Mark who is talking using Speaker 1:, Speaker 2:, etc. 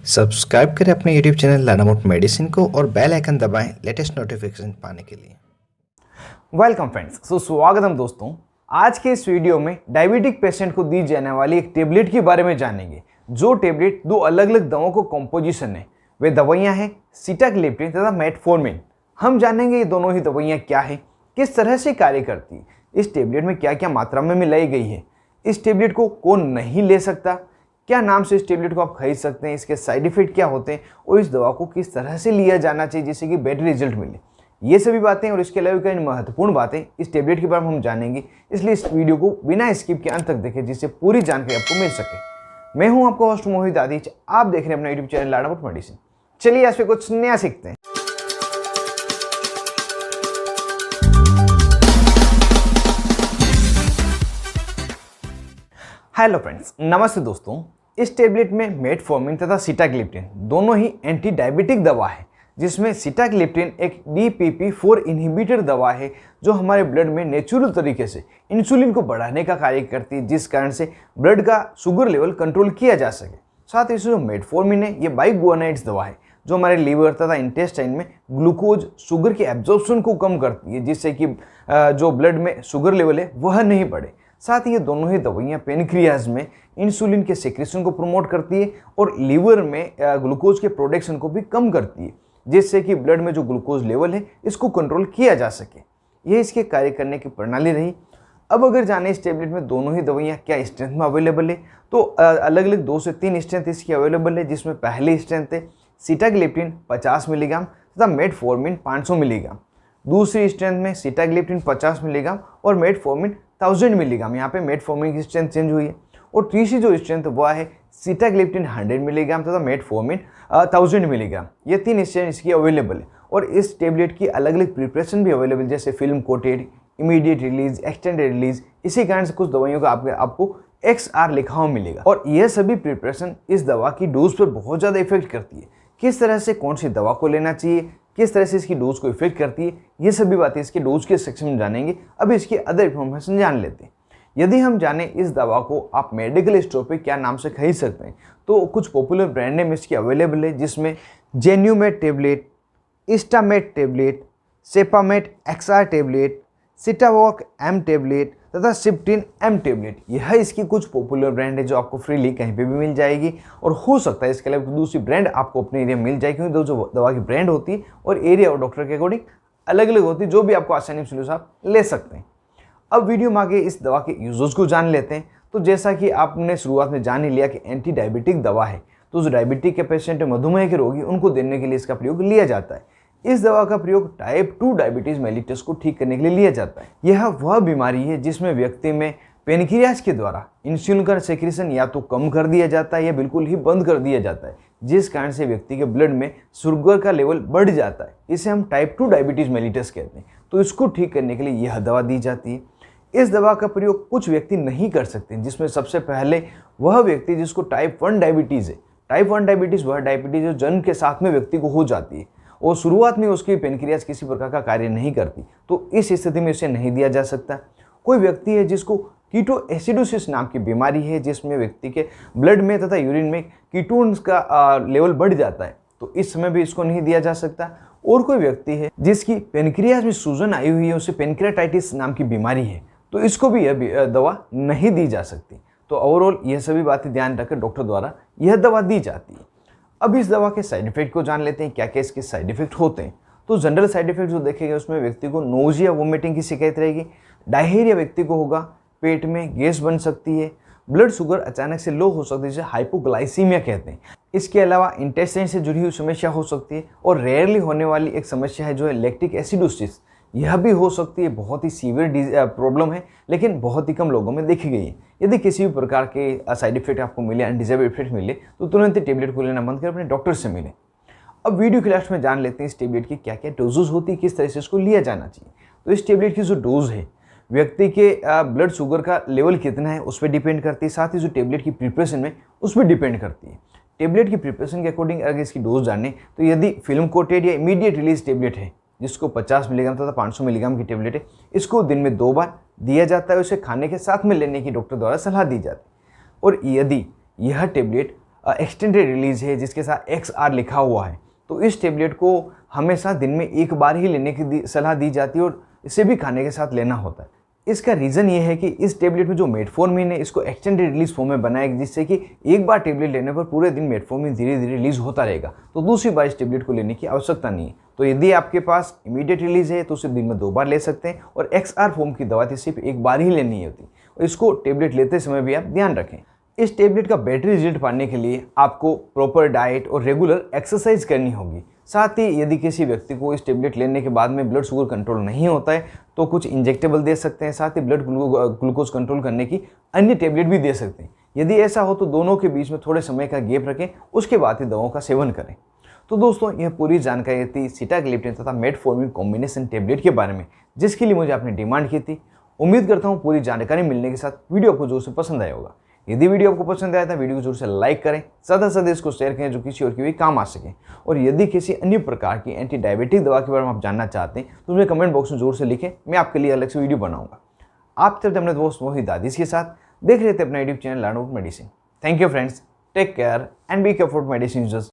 Speaker 1: Subscribe करें अपने YouTube channel लाडामोट medicine को और बेल आइकन दबाएं लेटेस्ट नोटिफिकेशन पाने के लिए।
Speaker 2: वेलकम फ्रेंड्स, स्वागतम दोस्तों। आज के इस वीडियो में डायबिटिक पेशेंट को दी जाने वाली एक टेबलेट के बारे में जानेंगे। जो टेबलेट दो अलग अलग दवाओं को कॉम्पोजिशन है, वे दवाइयाँ हैं सिटाग्लिप्टिन तथा मेटफॉर्मिन। हम जानेंगे ये दोनों ही दवाइयाँ क्या है, किस तरह से कार्य करती है, इस टेबलेट में क्या क्या मात्रा में मिलाई गई है, इस टेबलेट को कौन नहीं ले सकता, क्या नाम से इस टेबलेट को आप खरीद सकते हैं, इसके साइड इफेक्ट क्या होते हैं और इस दवा को किस तरह से लिया जाना चाहिए जिससे कि बेटर रिजल्ट मिले। ये सभी बातें और इसके अलावा कई महत्वपूर्ण बातें इस टेबलेट के बारे में हम जानेंगे, इसलिए इस वीडियो को बिना स्किप के अंत तक देखें जिससे पूरी जानकारी आपको मिल सके। मैं हूं आपका होस्ट मोहित आदित्य, आप देख रहे हैं अपना यूट्यूब चैनल लाडामोट मेडिसिन। चलिए आज पे कुछ नया सीखते हैं। हेलो फ्रेंड्स, नमस्ते दोस्तों। इस टेबलेट में मेटफॉर्मिन तथा सिटाग्लिप्टिन दोनों ही एंटी डायबिटिक दवा है, जिसमें सिटाग्लिप्टिन एक DPP-4 इनहिबिटर दवा है जो हमारे ब्लड में नेचुरल तरीके से इंसुलिन को बढ़ाने का कार्य करती है, जिस कारण से ब्लड का शुगर लेवल कंट्रोल किया जा सके। साथ ही जो मेटफॉर्मिन है, ये बाइगुआनाइड्स दवा है जो हमारे लीवर तथा इंटेस्टाइन में ग्लूकोज शुगर के एब्जॉर्प्शन को कम करती है, जिससे कि जो ब्लड में शुगर लेवल है वह नहीं बढ़े। साथ ही ये दोनों ही दवाइयाँ पेनक्रियाज में इंसुलिन के सेक्रेशन को प्रमोट करती है और लीवर में ग्लूकोज के प्रोडक्शन को भी कम करती है, जिससे कि ब्लड में जो ग्लूकोज लेवल है इसको कंट्रोल किया जा सके। ये इसके कार्य करने की प्रणाली रही। अब अगर जाने इस टेबलेट में दोनों ही दवाइयाँ क्या स्ट्रेंथ में अवेलेबल है, तो अलग अलग 2 से 3 स्ट्रेंथ इसकी अवेलेबल है, जिसमें पहली स्ट्रेंथ है सिटाग्लिप्टिन 50 मिलीग्राम तथा मेटफॉर्मिन 500 मिलीग्राम। दूसरी स्ट्रेंथ में सिटाग्लिप्टिन 50 मिलीग्राम और मेटफॉर्मिन 1000 मिलीग्राम। यहाँ पे मेटफॉर्मिन की स्ट्रेंथ चेंज हुई है। और तीसरी जो स्ट्रेंथ वह है सिटाग्लिप्टिन 100 मिलीग्राम तथा मेटफॉर्मिन 1000 मिलीग्राम। ये 3 स्ट्रेंथ इसकी अवेलेबल है और इस टेबलेट की अलग अलग प्रिपरेशन भी अवेलेबल, जैसे film coated, immediate release, extended release. इसी कारण से कुछ दवाइयों का आपको XR लिखा हुआ मिलेगा और यह सभी प्रिपरेशन इस दवा की डोज पर बहुत ज़्यादा इफेक्ट करती है। किस तरह से कौन सी दवा को लेना चाहिए, किस तरह से इसकी डोज को इफेक्ट करती है, ये सभी बातें इसके डोज के सेक्शन में जानेंगे। अब इसकी अदर इन्फॉर्मेशन जान लेते हैं। यदि हम जाने इस दवा को आप मेडिकल स्टोर पे क्या नाम से खरीद सकते हैं, तो कुछ पॉपुलर ब्रांड नेम इसकी अवेलेबल है, जिसमें Janumet tablet, Istamet tablet, Sepamet XR tablet, सिटावॉक M टेबलेट तथा सिप्टिन M टेबलेट। यह इसकी कुछ पॉपुलर ब्रांड है जो आपको फ्रीली कहीं पे भी मिल जाएगी। और हो सकता है इसके अलावा दूसरी ब्रांड आपको अपने एरिया में मिल जाएगी, क्योंकि जो दवा की ब्रांड होती है और एरिया और डॉक्टर के अकॉर्डिंग अलग अलग होती है, जो भी आपको आसानी से आप ले सकते हैं। अब वीडियो में आगे इस दवा के यूजेस को जान लेते हैं। तो जैसा कि आपने शुरुआत में जान ही लिया कि एंटी डायबिटिक दवा है, तो जो डायबिटिक के पेशेंट है, मधुमेह के रोगी, उनको देने के लिए इसका प्रयोग लिया जाता है। इस दवा का प्रयोग टाइप 2 डायबिटीज मेलिटस को ठीक करने के लिए लिया जाता है। यह वह बीमारी है जिसमें व्यक्ति में पेनक्रियाज के द्वारा इंसुलिन का सेक्रेशन या तो कम कर दिया जाता है या बिल्कुल ही बंद कर दिया जाता है, जिस कारण से व्यक्ति के ब्लड में शुगर का लेवल बढ़ जाता है। इसे हम टाइप 2 डायबिटीज मेलिटस कहते हैं। तो इसको ठीक करने के लिए यह दवा दी जाती है। इस दवा का प्रयोग कुछ व्यक्ति नहीं कर सकते, जिसमें सबसे पहले वह व्यक्ति जिसको टाइप 1 डायबिटीज़ है। टाइप 1 डायबिटीज़ वह डायबिटीज़ जो जन्म के साथ में व्यक्ति को हो जाती है और शुरुआत में उसकी पेनक्रियाज किसी प्रकार का कार्य नहीं करती, तो इस स्थिति में इसे नहीं दिया जा सकता। कोई व्यक्ति है जिसको कीटोएसिडोसिस नाम की बीमारी है, जिसमें व्यक्ति के ब्लड में तथा यूरिन में कीटोन्स का लेवल बढ़ जाता है, तो इस समय भी इसको नहीं दिया जा सकता। और कोई व्यक्ति है जिसकी पेनक्रियाज में सूजन आई हुई है, उसे पेनक्रियाटाइटिस नाम की बीमारी है, तो इसको भी यह दवा नहीं दी जा सकती। तो ओवरऑल यह सभी बातें ध्यान रखकर डॉक्टर द्वारा यह दवा दी जाती है। अब इस दवा के साइड इफेक्ट को जान लेते हैं, क्या क्या इसके साइड इफेक्ट होते हैं। तो जनरल साइड इफेक्ट जो देखे गए उसमें व्यक्ति को नोजिया, वोमिटिंग की शिकायत रहेगी, डायरिया व्यक्ति को होगा, पेट में गैस बन सकती है, ब्लड शुगर अचानक से लो हो सकती है, जिसे हाइपोग्लाइसीमिया कहते हैं। इसके अलावा इंटेस्टाइन से जुड़ी हुई समस्या हो सकती है और रेयरली होने वाली एक समस्या है जो है लैक्टिक एसिडोसिस। यह भी हो सकती है, बहुत ही सीवियर प्रॉब्लम है, लेकिन बहुत ही कम लोगों में देखी गई है। यदि किसी भी प्रकार के साइड इफेक्ट आपको मिले, अनडिजायरेबल इफेक्ट मिले, तो तुरंत ही टेबलेट को लेना बंद कर अपने डॉक्टर से मिले। अब वीडियो के लास्ट में जान लेते हैं इस टेबलेट की क्या क्या डोजेस होती है, किस तरह से इसको लिया जाना चाहिए। तो इस टेबलेट की जो डोज है, व्यक्ति के ब्लड शुगर का लेवल कितना है उस पर डिपेंड करती है। साथ ही जो टेबलेट की प्रिपरेशन है उस पर डिपेंड करती है। टेबलेट की प्रिपरेशन के अकॉर्डिंग अगर इसकी डोज जाने, तो यदि फिल्म कोटेड या इमीडिएट रिलीज टेबलेट है, जिसको 50 मिलीग्राम तथा 500 मिलीग्राम की टेबलेट है, इसको दिन में 2 बार दिया जाता है। उसे खाने के साथ में लेने की डॉक्टर द्वारा सलाह दी जाती है। और यदि यह टेबलेट एक्सटेंडेड रिलीज है जिसके साथ XR लिखा हुआ है, तो इस टेबलेट को हमेशा दिन में एक बार ही लेने की सलाह दी जाती है और इसे भी खाने के साथ लेना होता है। इसका रीज़न ये है कि इस टेबलेट में जो मेटफॉर्मिन है इसको एक्सटेंडेड रिलीज फॉर्म में बनाया गया, जिससे कि एक बार टेबलेट लेने पर पूरे दिन मेटफॉर्मिन धीरे धीरे रिलीज होता रहेगा, तो दूसरी बार इस टेबलेट को लेने की आवश्यकता नहीं है। तो यदि आपके पास इमीडिएट रिलीज है तो उसे दिन में 2 बार ले सकते हैं, और XR फॉर्म की दवा थी सिर्फ एक बार ही लेनी होती, और इसको टेबलेट लेते समय भी आप ध्यान रखें। इस टेबलेट का बेटर रिजल्ट पाने के लिए आपको प्रॉपर डाइट और रेगुलर एक्सरसाइज करनी होगी। साथ ही यदि किसी व्यक्ति को इस टेबलेट लेने के बाद में ब्लड शुगर कंट्रोल नहीं होता है तो कुछ इंजेक्टेबल दे सकते हैं, साथ ही ब्लड ग्लूकोज कंट्रोल करने की अन्य टेबलेट भी दे सकते हैं। यदि ऐसा हो तो दोनों के बीच में थोड़े समय का गैप रखें, उसके बाद ही दवाओं का सेवन करें। तो दोस्तों, यह पूरी जानकारी थी सिटाग्लिप्टिन तथा मेटफॉर्मिन कॉम्बिनेशन टेबलेट के बारे में, जिसके लिए मुझे आपने डिमांड की थी। उम्मीद करता हूँ पूरी जानकारी मिलने के साथ वीडियो आपको जोर से पसंद आया होगा। यदि वीडियो आपको पसंद आया था वीडियो को जोर से लाइक करें, ज़्यादा से ज़्यादा इसको शेयर करें जो किसी और के भी काम आ सके। और यदि किसी अन्य प्रकार की एंटी डायबिटिक दवा के बारे में आप जानना चाहते हैं तो मुझे कमेंट बॉक्स में जोर से लिखें, मैं आपके लिए अलग से वीडियो बनाऊंगा। आप थे अपने दोस्त मोहित दादिश के साथ, देख रहे थे अपना YouTube channel learn about medicine. Thank you friends, take care and be careful medicine users.